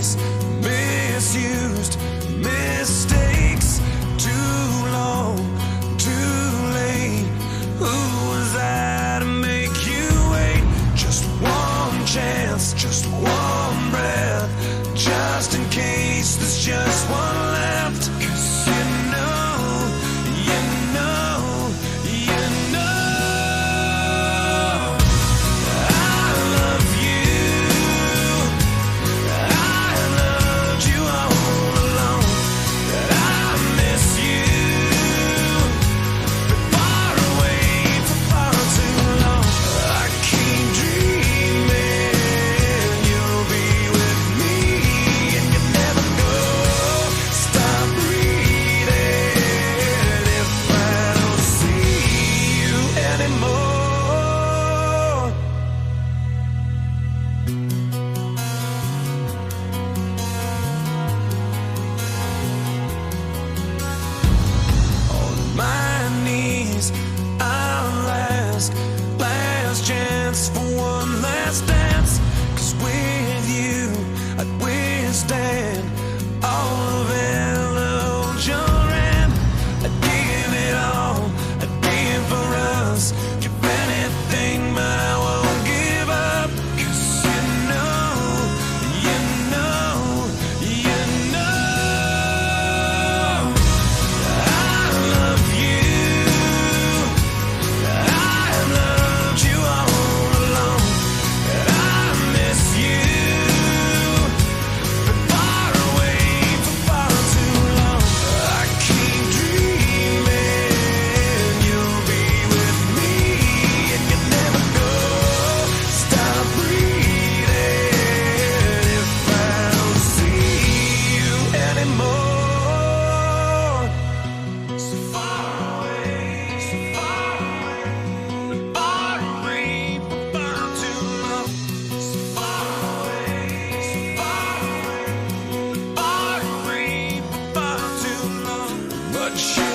knees, misused, mistakes, too long, too late. Who was I to make you wait? Just one chance, just one breath, just in case there's just one left. 'Cause you know, you know, you know I love you. I loved you all along. I miss you. Been far away for far too long. I keep dreaming you'll be with me, and you never go. Stop breathing if I don't see you anymore. On my knees, I'll ask, last chance for one last dance. 'Cause with you, I'd withstand all of hello, Joran. I'd give it all, I'd give for us, give anything, but I won't give up. 'Cause you know, you know, you know I love you. I loved you all along. I miss you. Been far away for far too long. I keep dreaming you'll be with me, and you never go. Stop breathing if I don't see you anymore. So far away, so far away for far too long. So far away, far away for far too long. But you